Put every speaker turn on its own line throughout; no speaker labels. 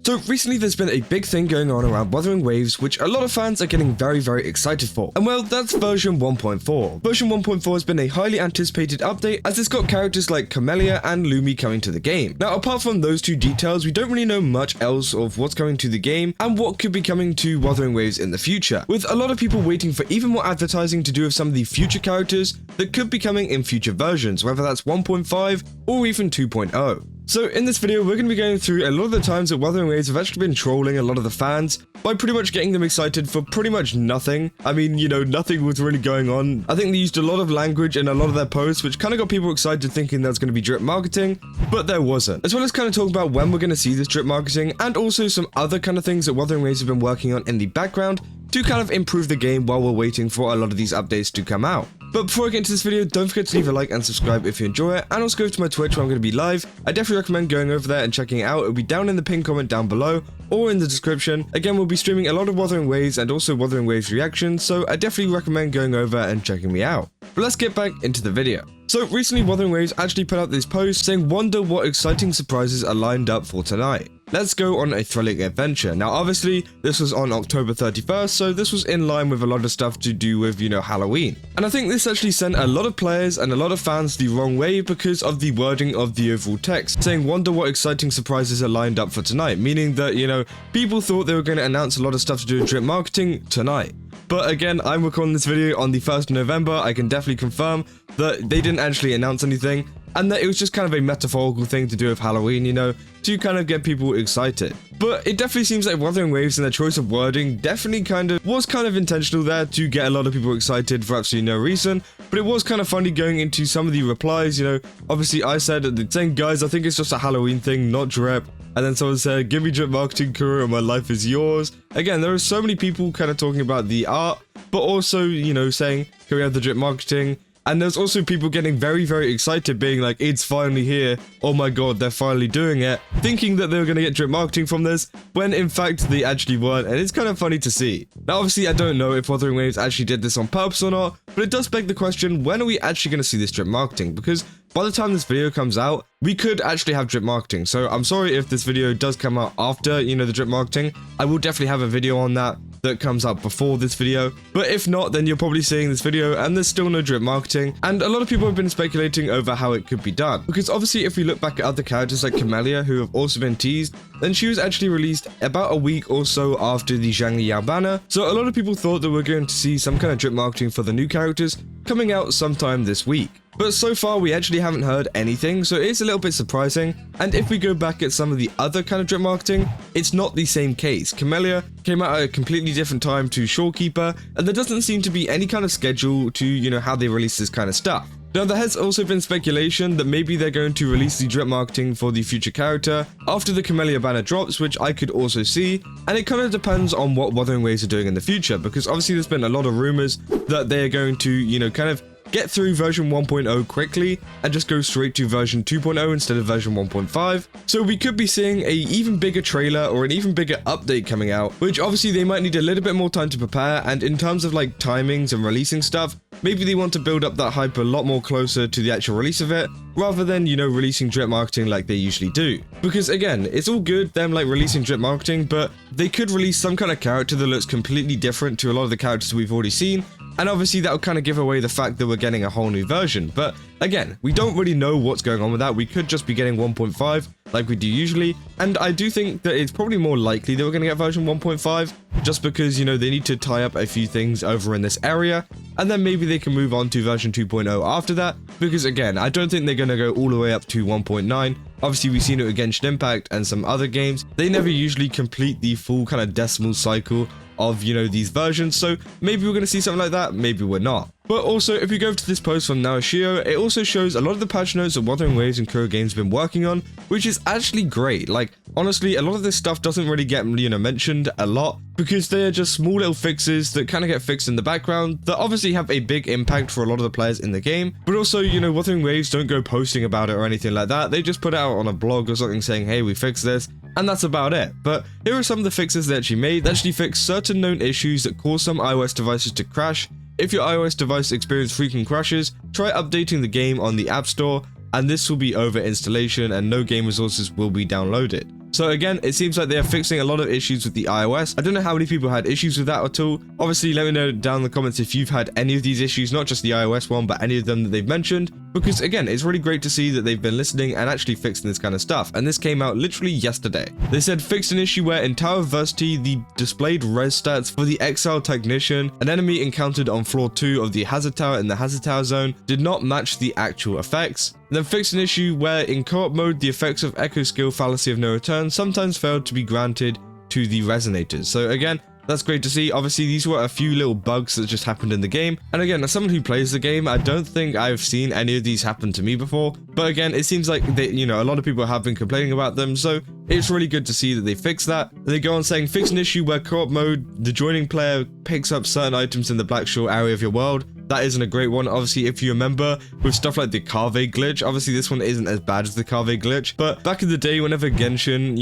So recently there's been a big thing going on around Wuthering Waves, which a lot of fans are getting very excited for. And well, that's version 1.4. Version 1.4 has been a highly anticipated update as it's got characters like Camellya and Lumi coming to the game. Now apart from those two details, we don't really know much else of what's coming to the game and what could be coming to Wuthering Waves in the future, with a lot of people waiting for even more advertising to do with some of the future characters that could be coming in future versions, whether that's 1.5 or even 2.0. So in this video, we're going to be going through a lot of the times that Wuthering Waves have actually been trolling a lot of the fans by pretty much getting them excited for pretty much nothing. I mean, you know, nothing was really going on. I think they used a lot of language in a lot of their posts, which kind of got people excited thinking there was going to be drip marketing, but there wasn't. As well as kind of talking about when we're going to see this drip marketing and also some other kind of things that Wuthering Waves have been working on in the background to kind of improve the game while we're waiting for a lot of these updates to come out. But before I get into this video, don't forget to leave a like and subscribe if you enjoy it, and also go to my Twitch where I'm going to be live. I definitely recommend going over there and checking it out. It'll be down in the pinned comment down below or in the description. Again, we'll be streaming a lot of Wuthering Waves and also Wuthering Waves reactions, so I definitely recommend going over and checking me out. But let's get back into the video. So recently Wuthering Waves actually put out this post saying, "Wonder what exciting surprises are lined up for tonight. Let's go on a thrilling adventure." Now obviously this was on October 31st, so this was in line with a lot of stuff to do with, you know, Halloween. And I think this actually sent a lot of players and a lot of fans the wrong way because of the wording of the overall text, saying "Wonder what exciting surprises are lined up for tonight," meaning that, you know, people thought they were going to announce a lot of stuff to do with drip marketing tonight. But again, I'm recording this video on the 1st of November, I can definitely confirm that they didn't actually announce anything, and that it was just kind of a metaphorical thing to do with Halloween, you know, to kind of get people excited. But it definitely seems like Wuthering Waves and their choice of wording definitely was kind of intentional there to get a lot of people excited for absolutely no reason. But it was kind of funny going into some of the replies, you know, obviously I said, saying, "Guys, I think it's just a Halloween thing, not drip." And then someone said, "Give me drip marketing, Kuro, and my life is yours." Again, there are so many people kind of talking about the art, but also, you know, saying, "Can we have the drip marketing?" And there's also people getting very excited, being like, "It's finally here. Oh my god, they're finally doing it," thinking that they were going to get drip marketing from this, when in fact they actually weren't, and it's kind of funny to see. Now obviously I don't know if Wuthering Waves actually did this on purpose or not, but it does beg the question, when are we actually going to see this drip marketing? Because by the time this video comes out, we could actually have drip marketing. So I'm sorry if this video does come out after, you know, the drip marketing. I will definitely have a video on that comes out before this video, but if not, then you're probably seeing this video and there's still no drip marketing. And a lot of people have been speculating over how it could be done, because obviously if we look back at other characters like Camellya, who have also been teased, then she was actually released about a week or so after the Zhang Liao banner, so a lot of people thought that we're going to see some kind of drip marketing for the new characters coming out sometime this week. But so far we actually haven't heard anything, so it's a little bit surprising. And if we go back at some of the other kind of drip marketing, it's not the same case. Camellya came out at a completely different time to Shorekeeper, and there doesn't seem to be any kind of schedule to, you know, how they release this kind of stuff. Now there has also been speculation that maybe they're going to release the drip marketing for the future character after the Camellya banner drops, which I could also see, and it kind of depends on what Wuthering Waves are doing in the future, because obviously there's been a lot of rumors that they're going to, you know, kind of get through version 1.0 quickly and just go straight to version 2.0 instead of version 1.5. So we could be seeing a even bigger trailer or an even bigger update coming out, which obviously they might need a little bit more time to prepare, and in terms of like timings and releasing stuff, maybe they want to build up that hype a lot more closer to the actual release of it, rather than, you know, releasing drip marketing like they usually do. Because again, it's all good them like releasing drip marketing, but they could release some kind of character that looks completely different to a lot of the characters we've already seen, and obviously that will kind of give away the fact that we're getting a whole new version. But again, we don't really know what's going on with that. We could just be getting 1.5 like we do usually, and I do think that it's probably more likely that we're going to get version 1.5, just because, you know, they need to tie up a few things over in this area, and then maybe they can move on to version 2.0 after that, because again, I don't think they're going to go all the way up to 1.9. Obviously we've seen it with Genshin Impact and some other games, they never usually complete the full kind of decimal cycle of, you know, these versions, so maybe we're going to see something like that, maybe we're not. But also, if we go to this post from Naoshio, it also shows a lot of the patch notes that Wuthering Waves and Kuro Games have been working on, which is actually great. Like, honestly, a lot of this stuff doesn't really get, you know, mentioned a lot, because they are just small little fixes that kind of get fixed in the background that obviously have a big impact for a lot of the players in the game. But also, you know, Wuthering Waves don't go posting about it or anything like that. They just put it out on a blog or something saying, "Hey, we fixed this," and that's about it. But here are some of the fixes they actually made that actually fix certain known issues that cause some iOS devices to crash. If your iOS device experiences frequent crashes, try updating the game on the App Store, and this will be over installation and no game resources will be downloaded. So again, it seems like they are fixing a lot of issues with the iOS. I don't know how many people had issues with that at all. Obviously, let me know down in the comments if you've had any of these issues, not just the iOS one, but any of them that they've mentioned. Because again, it's really great to see that they've been listening and actually fixing this kind of stuff. And this came out literally yesterday. They said fixed an issue where in Tower Adversity, the displayed res stats for the Exile Technician, an enemy encountered on floor 2 of the Hazard Tower in the Hazard Tower zone, did not match the actual effects. Then fixed an issue where in co-op mode, the effects of Echo Skill Fallacy of No Return sometimes failed to be granted to the resonators. So again, that's great to see. Obviously, these were a few little bugs that just happened in the game. And again, as someone who plays the game, I don't think I've seen any of these happen to me before. But again, it seems like they, a lot of people have been complaining about them. So it's really good to see that they fixed that. And they go on saying, fix an issue where co-op mode, the joining player picks up certain items in the Black Shore area of your world. That isn't a great one. Obviously, if you remember with stuff like the Cave glitch, obviously this one isn't as bad as the Cave glitch, but back in the day whenever Genshin,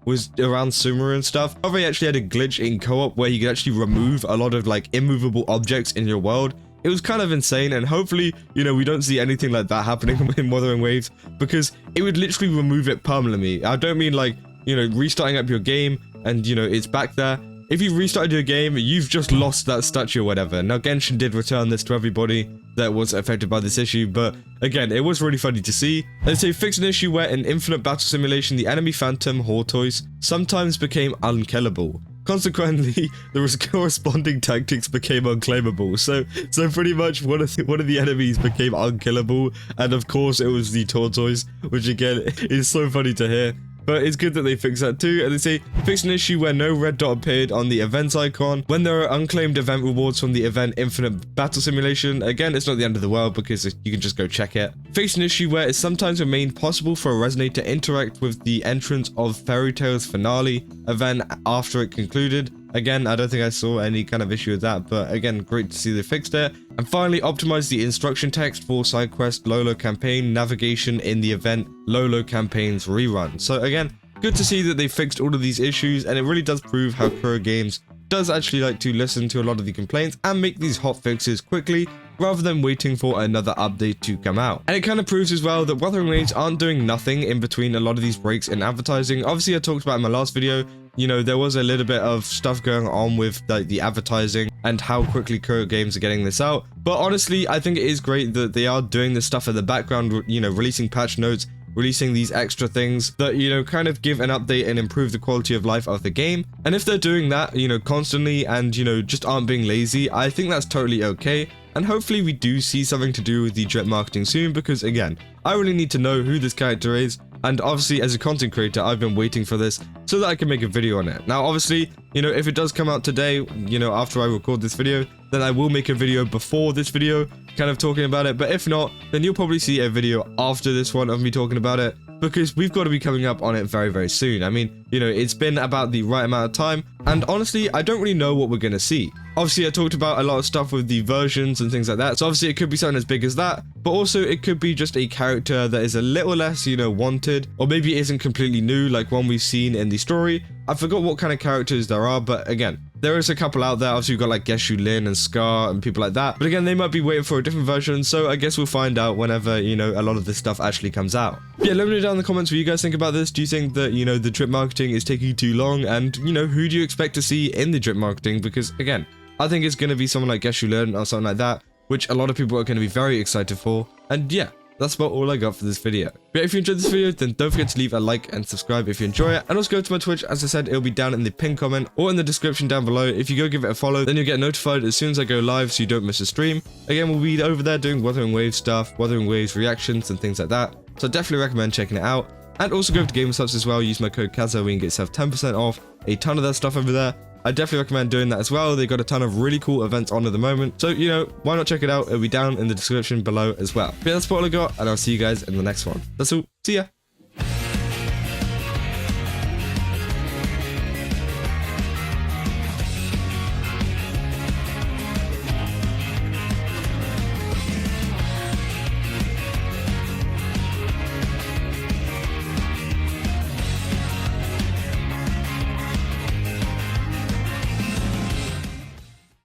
was around Sumeru and stuff, Cave actually had a glitch in co-op where you could actually remove a lot of like immovable objects in your world. It was kind of insane, and hopefully, we don't see anything like that happening in Wuthering Waves, because it would literally remove it permanently. I don't mean like, restarting up your game and, it's back there. If you restarted your game, you've just lost that statue or whatever. Now, Genshin did return this to everybody that was affected by this issue, but again, it was really funny to see. They say fix an issue where in Infinite Battle Simulation, the enemy phantom, Hortoise, sometimes became unkillable. Consequently, the corresponding tactics became unclaimable. So pretty much one of the enemies became unkillable, and of course it was the Tortoise, which again is so funny to hear. But it's good that they fix that too. And they say, fix an issue where no red dot appeared on the events icon when there are unclaimed event rewards from the event Infinite Battle Simulation. Again, it's not the end of the world because you can just go check it. Fix an issue where it sometimes remained possible for a resonator to interact with the entrance of Fairy Tale's finale event after it concluded. Again, I don't think I saw any kind of issue with that, but again, great to see they fixed it. And finally, optimize the instruction text for side quest Lolo campaign navigation in the event Lolo campaigns rerun. So again, good to see that they fixed all of these issues, and it really does prove how Kuro Games does actually like to listen to a lot of the complaints and make these hot fixes quickly, rather than waiting for another update to come out. And it kind of proves as well that Wuthering Waves aren't doing nothing in between a lot of these breaks in advertising. Obviously, I talked about in my last video, there was a little bit of stuff going on with like the advertising and how quickly Kuro Games are getting this out. But honestly, I think it is great that they are doing this stuff in the background, releasing patch notes, releasing these extra things that, kind of give an update and improve the quality of life of the game. And if they're doing that, constantly and, just aren't being lazy, I think that's totally okay. And hopefully we do see something to do with the drip marketing soon, because again, I really need to know who this character is. And obviously, as a content creator, I've been waiting for this so that I can make a video on it. Now, obviously, if it does come out today, after I record this video, then I will make a video before this video, kind of talking about it. But if not, then you'll probably see a video after this one of me talking about it, because we've got to be coming up on it very, very soon. I mean, it's been about the right amount of time, and honestly, I don't really know what we're going to see. Obviously, I talked about a lot of stuff with the versions and things like that, so obviously it could be something as big as that, but also it could be just a character that is a little less, wanted, or maybe it isn't completely new like one we've seen in the story. I forgot what kind of characters there are, but again, there is a couple out there. Obviously, you've got like Geshu Lin and Scar and people like that. But again, they might be waiting for a different version, so I guess we'll find out whenever, a lot of this stuff actually comes out. Yeah, let me know down in the comments what you guys think about this. Do you think that, the drip marketing is taking too long? And, who do you expect to see in the drip marketing? Because again, I think it's going to be someone like Geshu Lin or something like that, which a lot of people are going to be very excited for. And yeah, that's about all I got for this video. But if you enjoyed this video, then don't forget to leave a like and subscribe if you enjoy it. And also go to my Twitch. As I said, it'll be down in the pinned comment or in the description down below. If you go give it a follow, then you'll get notified as soon as I go live, so you don't miss a stream. Again, we'll be over there doing Wuthering Waves stuff, Wuthering Waves reactions and things like that. So I definitely recommend checking it out. And also go to GameSubs as well. Use my code KAZO where you can get yourself 10% off a ton of that stuff over there. I definitely recommend doing that as well. They've got a ton of really cool events on at the moment. So, why not check it out? It'll be down in the description below as well. But yeah, that's what I got, and I'll see you guys in the next one. That's all. See ya.